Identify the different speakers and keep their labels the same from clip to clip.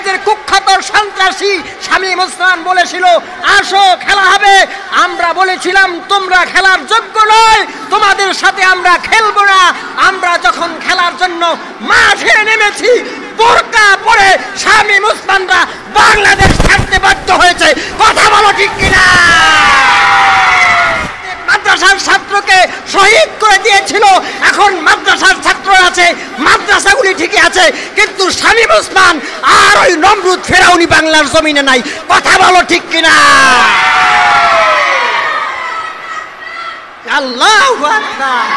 Speaker 1: বাংলাদেশের কুখ্যাত সন্ত্রাসী শামীম ওসমান বলেছিল আসো খেলা হবে। আমরা বলেছিলাম তোমরা খেলার যোগ্য নয়, তোমাদের সাথে আমরা খেলবো না। আমরা যখন খেলার জন্য মাঠে নেমেছি বোরকা পরে শামীম ওসমানরা বাংলাদেশ ছাড়তে বাধ্য হয়েছে। কথা বলো ঠিক কিনা? মাদ্রাসার ছাত্রকে শহীদ করে দিয়েছিল, এখন মাদ্রাসার ছাত্র আছে, মাদ্রাসাগুলি ঠিকই আছে, কিন্তু শামীম ওসমান আর ওই নমরুদ ফেরাউনি বাংলার জমিনে নাই। কথা বলো ঠিক কিনা? আল্লাহু আকবার,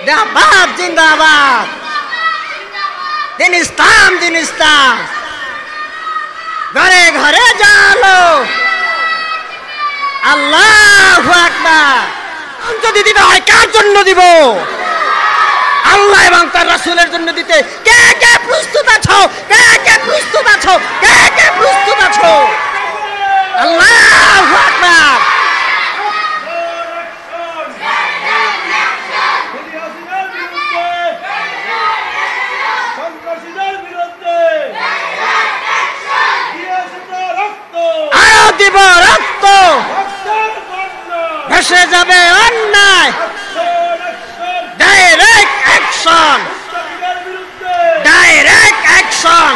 Speaker 1: জিন্দাবাদ জিন্দাবাদ, দিন ইসলাম দিন ইসলাম, ঘরে ঘরে জালো। আল্লাহু আকবার। যদি দিতে হয় কার জন্য দিব? আল্লাহ এবং তার রাসূলের জন্য দিতে কে কে প্রস্তুত আছো? কে কে প্রস্তুত আছো? কে কে প্রস্তুত আছো? আল্লাহু আকবার। আরো দিব রক্ত, ভেসে যাবে অন্যায়। Direct action, direct action.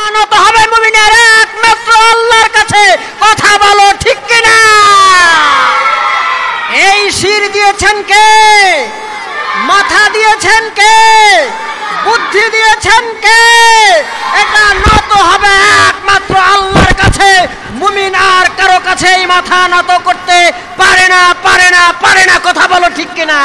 Speaker 1: আনত হবে মুমিনের একমাত্র আল্লাহর কাছে। কথা বলো ঠিক কিনা? এই শির দিয়েছেন কে? মাথা দিয়েছেন কে? বুদ্ধি দিয়েছেন কে? এটা নত হবে একমাত্র আল্লাহর কাছে। মুমিন আর কারো কাছে এই মাথা নত করতে পারে না, পারে না, পারে না। কথা বলো ঠিক কিনা?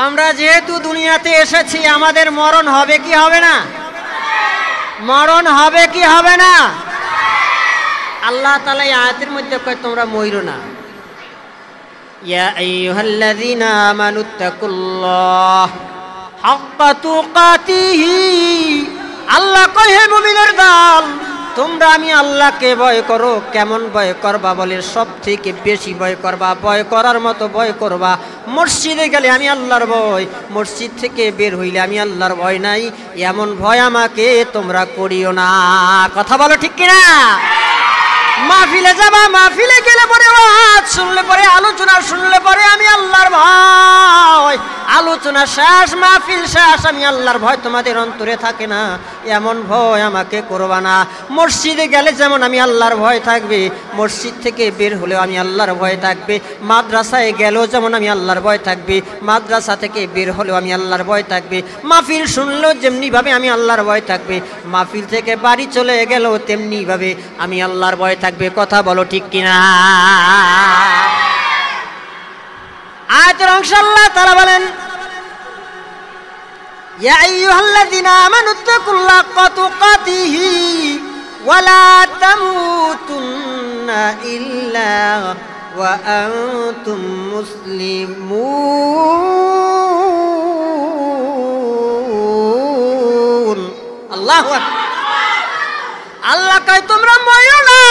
Speaker 1: আমরা যেহেতু দুনিয়াতে এসেছি, আমাদের মরণ হবে কি হবে না? মরণ হবে কি হবে না? আল্লাহ তাআলা এই আয়াতের মধ্যে কয় তোমরা মইরো না। ইয়া আইয়ুহাল্লাযীনা আমানুত্তাকুল্লাহ হাক্কা তুকাতিহি। আল্লাহ কয় হে মুমিনের দল, তোমরা আমি আল্লাহকে ভয় করো। কেমন ভয় করবা বলে? সব থেকে বেশি ভয় করবা, ভয় করার মতো ভয় করবা। মসজিদে গেলে আমি আল্লাহর ভয়, মসজিদ থেকে বের হইলে আমি আল্লাহর ভয় নাই, এমন ভয় আমাকে তোমরা করিও না। কথা বলো ঠিক কিনা? মাহফিলে যাবা, মাহফিলে গেলে পরে ওয়াজ শুনলে পরে, আলোচনা শুনলে পরে আমি আল্লাহর ভয়, আলোচনা শেষ, মাহফিল শেষ, আমি আল্লাহর ভয় তোমাদের অন্তরে থাকে না, এমন ভয় আমাকে করবা না। মসজিদে গেলে যেমন আমি আল্লাহর ভয় থাকবে, মসজিদ থেকে বের হলেও আমি আল্লাহর ভয় থাকবে। মাদ্রাসায় গেলেও যেমন আমি আল্লাহর ভয় থাকবে, মাদ্রাসা থেকে বের হলেও আমি আল্লাহর ভয় থাকবে। মাহফিল শুনলেও যেমনিভাবে আমি আল্লাহর ভয় থাকবে, মাহফিল থেকে বাড়ি চলে গেলেও তেমনিভাবে আমি আল্লাহর ভয় থাকবে। কথা বলো ঠিক কিনা? আয়াতের অংশ আল্লাহ তাআলা বলেন ইয়া আইয়ুহাল্লাযীনা আমানুত্তাকুল্লাহা হাক্কা তুকাতিহি ওয়া লা তামুতুন্না ইল্লা ওয়া আনতুম মুসলিমুন। আল্লাহু আকবার। আল্লাহ কয় তোমরা মরো না।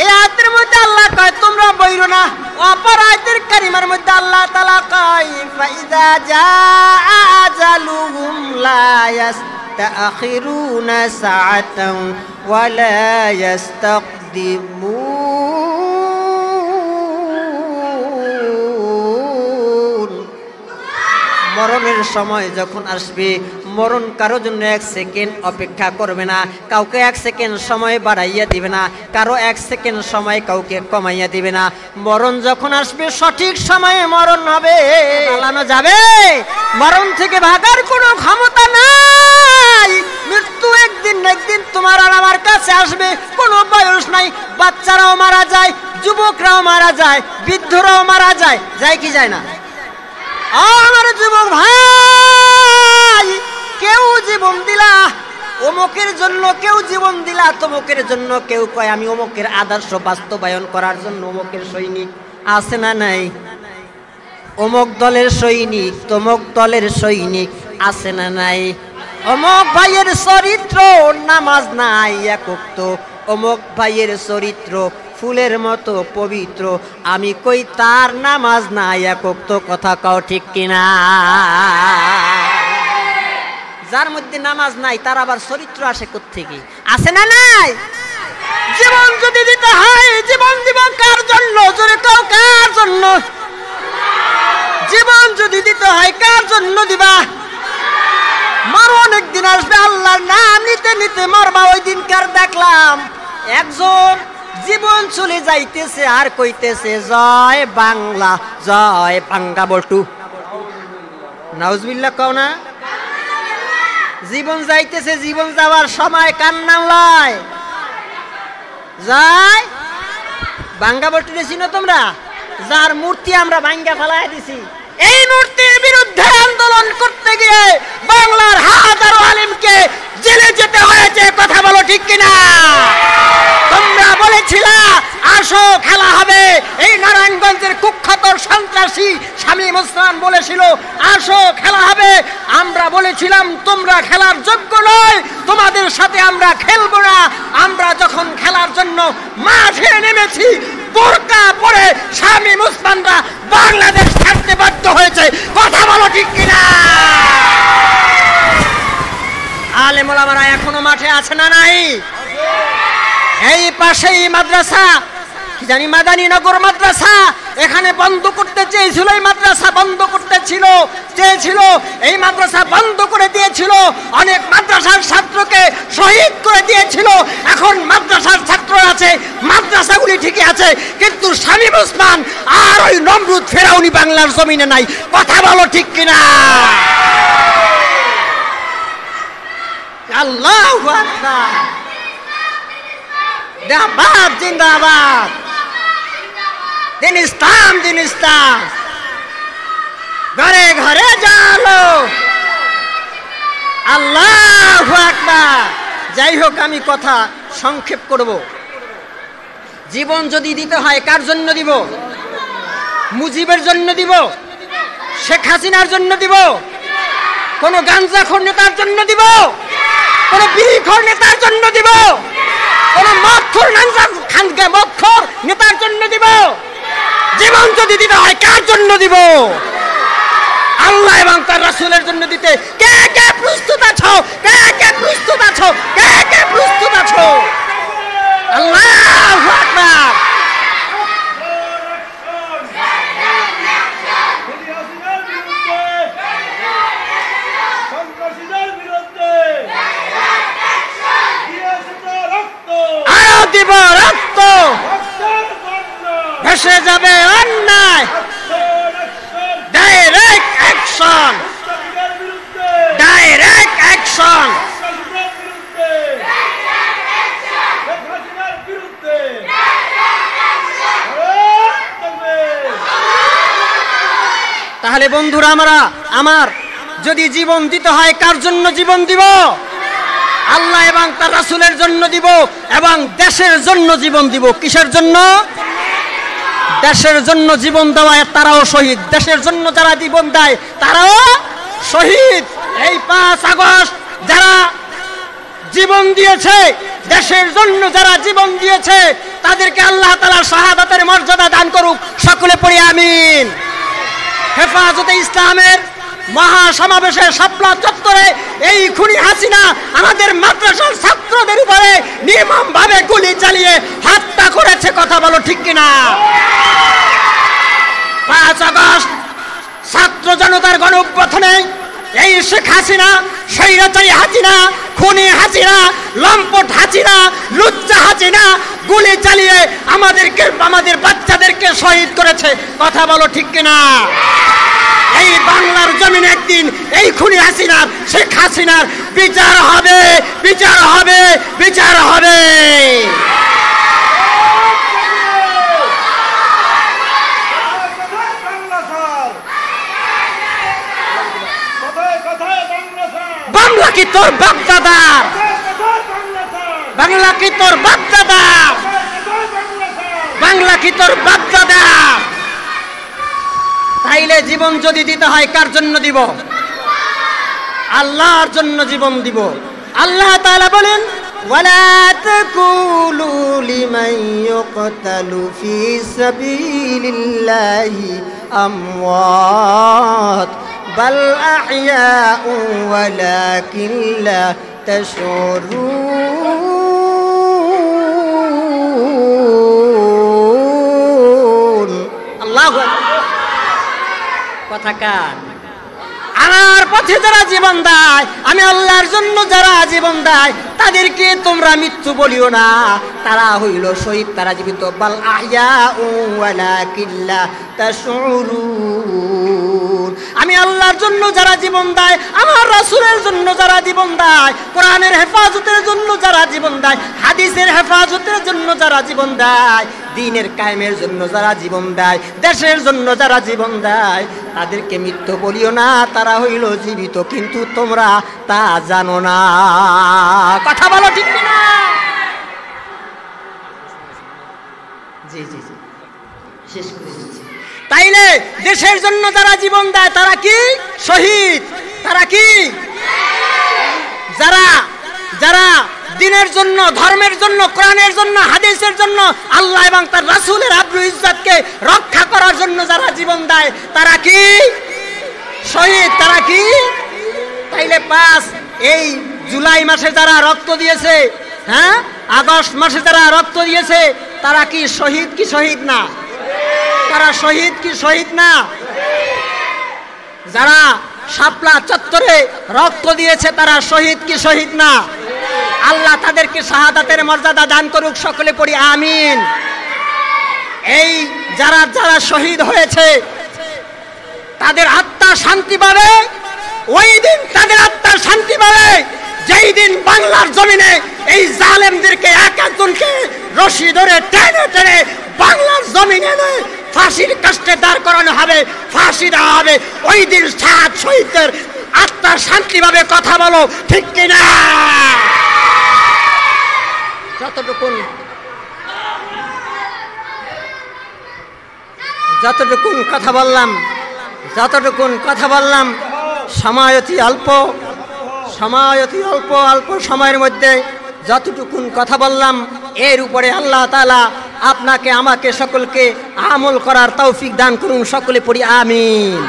Speaker 1: এই আয়াতের মধ্যে আল্লাহ কয় তোমরা মরো না। অপর আয়াতের কারিমার মধ্যে আল্লাহ তাআলা কয় ফাইযা জাআ আজালুহুম লা ইস্তাখিরুনা সাআতান ওয়া লা ইস্তাকদিমুন। মরণের সময় যখন আসবে, মরণ কারো জন্য এক সেকেন্ড অপেক্ষা করবে না, কাউকে এক সেকেন্ড সময় বাড়াইয়া দিবে না, কারো এক সেকেন্ড সময় কাউকে কমাইয়া দিবে না। মরণ যখন আসবে সঠিক সময়ে মরণ হবে, পালানো যাবে? মরণ থেকে ভাগার কোনো ক্ষমতা নাই। মৃত্যু একদিন না একদিন তোমার আর আমার কাছে আসবে, কোনো বয়স নাই। বাচ্চারাও মারা যায়, যুবকরাও মারা যায়, বৃদ্ধরাও মারা যায়, যায় কি যায় না? আমার যুবক ভাই, কেউ জীবন দিলা, অমুকের জন্য কেউ জীবন দিলা, তমুকের জন্য কেউ কয় আমি অমুকের আদর্শ বাস্তবায়ন করার জন্য অমুকের সৈনিক। আছে না নাই? অমুক দলের সৈনিক, তমুক দলের সৈনিক, আছে না নাই? অমুক ভাইয়ের চরিত্র নামাজ নাই একক, তো অমুক ভাইয়ের চরিত্র ফুলের মতো পবিত্র, আমি কই তার নামাজ নাই একক, তো কথা কও ঠিক কিনা? যার মধ্যে নামাজ নাই তার আবার চরিত্র আসে কোত্থেকে? আছে না নাই? জীবন যদি দিতে হয়, জীবন দিব কার জন্য? জোরে কও, কার জন্য? জীবন যদি দিতে হয় কার জন্য দিবা? মরণ একদিন আসবে, আল্লাহর নাম নিতে নিতে মরবা। ওই দিনকার দেখলাম একজন জীবন চলে যাইতেছে আর কইতেছে জয় বাংলা, জয় বাঙ্গা বল্টু। নাউজুবিল্লাহ কও না? জীবন যাইতেছে, জীবন যাওয়ার সময় কার নাম লয়? জয় বাঙ্গা বল্টু। চিনো তোমরা? যার মূর্তি আমরা ভাঙ্গা ফেলাই দিছি, এই মূর্তির বিরুদ্ধে আন্দোলন করতে গিয়ে বাংলার হাজারো আলেমকে জেলে যেতে হয়েছে। কথা বলো ঠিক কিনা? তোমরা বলেছিলা আসো খেলা হবে, এই নারায়ণগঞ্জের কুখ্যাত সন্ত্রাসী শামীম ওসমান বলেছিল আসো খেলা হবে। আমরা বলেছিলাম তোমরা খেলার যোগ্য নয়, তোমাদের সাথে আমরা খেলবো না। আমরা যখন খেলার জন্য মাঠে নেমেছি, বোরকা পরে শামীম ওসমানরা বাংলাদেশ ছাড়তে বাধ্য হয়েছে। কথা বলো ঠিক কিনা? আলেম ওলামারা এখনো মাঠে আছে না নাই? এই পাশেই মাদ্রাসা, কি জানি মাদানীনগর মাদ্রাসা, এখানে বন্ধ করতে চেয়েছিল, এই মাদ্রাসা বন্ধ করতে চেয়েছিল, এই মাদ্রাসা বন্ধ করে দিয়েছিল। অনেক মাদ্রাসার ছাত্রকে শহীদ করে দিয়েছিল। এখন মাদ্রাসার ছাত্র আছে, মাদ্রাসাগুলি ঠিকই আছে, কিন্তু শামীম ওসমান আর ওই নমরুদ ফেরাউনি বাংলার জমিনে নাই। কথা বলো ঠিক কিনা? আল্লাহু আকবার, জিন্দাবাদ জিন্দাবাদ, দিন ইসলাম দিন ইসলাম, ঘরে ঘরে জালো, আল্লাহু আকবার। যাই হোক, আমি কথা সংক্ষেপ করব। জীবন যদি দিতে হয় কার জন্য দিব? মুজিবের জন্য দিব? শেখ হাসিনার জন্য দিব? কোন গাঞ্জাখোর নেতার জন্য দিব? কোন বিড়িখোর নেতার জন্য দিব? কোন মদখোর মদখোর নেতার জন্য দিব? জীবন যদি দিতে হয় কার জন্য দিব? আল্লাহ এবং তার রাসূলের জন্য দিতে কে কে প্রস্তুত আছো? কে কে প্রস্তুত আছো? কে কে প্রস্তুত আছো? আল্লাহু আকবার। আরো দিব রক্ত, ভেসে যাবে অন্যায়, ডাইরেক্ট অ্যাকশন, ডাইরেক্ট অ্যাকশন। তাহলে বন্ধুরা, আমার যদি জীবন দিতে হয় কার জন্য জীবন দিব? আল্লাহ এবং তার রাসূলের জন্য দিব, এবং দেশের জন্য জীবন দিব। কিসের জন্য? দেশের জন্য জীবন দেওয়া তারাও শহীদ। দেশের জন্য যারা জীবন দেয় তারাও শহীদ। এই 5 আগস্ট যারা জীবন দিয়েছে, দেশের জন্য যারা জীবন দিয়েছে, তাদেরকে আল্লাহ তাআলা শাহাদাতের মর্যাদা দান করুক। সকলে পড়ি আমিন। হেফাজতে ইসলামের মহাসমাবেশের শাপলা চত্বরে এই খুনি হাসিনা আমাদের মাদ্রাসার ছাত্রদের উপরে নির্মমভাবে গুলি চালিয়ে হত্যা করেছে। কথা বলো ঠিক কিনা? 5 আগস্ট ছাত্র জনতার গণ অভ্যুত্থানে এই শেখ হাসিনা, স্বৈরাচারী হাসিনা, খুনি হাসিনা, লম্পট হাসিনা, লুচ্চা হাসিনা গুলি চালিয়ে আমাদের বাচ্চাদেরকে শহীদ করেছে। কথা বলো ঠিক কিনা? এই বাংলার জমিনে একদিন এই খুনি হাসিনার, শেখ হাসিনার বিচার হবে, বিচার হবে, বিচার হবে। বাংলা কি তোর বাপদাদার? বাংলা কি তোর বাপদাদার? বাংলা কি তোর বাপদাদার? তাইলে জীবন যদি দিতে হয় কার জন্য দিব? আল্লাহর জন্য জীবন দিব। আল্লাহ তাআলা বলেন ওয়ালা তাকুলু লিমান ইউকতালু ফি সাবিলিল্লাহি আমওয়াত বাল আহইয়াউ ওয়ালাকিন লা তাশউরুন। আল্লাহু আকবার। কথা কার? আমার পথে যারা জীবন দেয়, আমি আল্লাহর জন্য যারা জীবন দেয়, তাদেরকে তোমরা মৃত্যু বলিও না, তারা হইল শহীদ, তারা জীবিত। বাল আহইয়াউ ওয়ালাকিন লা তাশউরুন। আমি আল্লাহর জন্য যারা জীবন দেয়, আমার রাসূলের জন্য যারা জীবন দেয়, কোরআনের হেফাজতের জন্য যারা জীবন দেয়, হাদিসের হেফাজতের জন্য যারা জীবন দেয়, দ্বীনের কায়েমের জন্য যারা জীবন দেয়, দেশের জন্য যারা জীবন দেয়, তাদেরকে মৃত্যু বলিও না, তারা হইল জীবিত, কিন্তু তোমরা তা জানো না। কথা বলো ঠিক কিনা? জি জি জি, শেষ করে দিচ্ছি। তাইলে দেশের জন্য যারা জীবন দেয় তারা কি শহীদ? তারা কি? যারা যারা দ্বীনের জন্য, ধর্মের জন্য, কোরআনের জন্য, হাদিসের জন্য, আল্লাহ এবং তার রাসূলের আবরু ইজ্জতকে রক্ষা করার জন্য যারা জীবন দেয় তারা কি শহীদ? তারা কি? তাইলে এই জুলাই মাসে যারা রক্ত দিয়েছে, হ্যাঁ, আগস্ট মাসে যারা রক্ত দিয়েছে, তারা কি শহীদ কি শহীদ না? তারা শহীদ কি শহীদ না? যারা শাপলা চত্বরে রক্ত দিয়েছে তারা শহীদ কি শহীদ না? আল্লাহ তাদেরকে শাহাদাতের মর্যাদা দান করুক, সকলে পড়ি আমিন। এই যারা যারা শহীদ হয়েছে তাদের আত্মা শান্তি পাবে, ওই দিন তাদের আত্মা শান্তি পাবে যেই দিন বাংলার জমিনে এই জালেমদেরকে এক একজনকে রশি ধরে টেনে টেনে বাংলার জমিনে ফাঁসির কাস্টে দাঁড় করানো হবে, ফাঁসি দেওয়া হবে। ওই দিন সাত শহীদদের আত্মা শান্তি পাবে। কথা বলো ঠিক কিনা? যতটুকুন কথা বললাম সময় অতি অল্প, অল্প সময়ের মধ্যে যতটুকুন কথা বললাম, এর উপরে আল্লাহ তাআলা আপনাকে আমাকে সকলকে আমল করার তৌফিক দান করুন, সকলে পড়ি আমিন।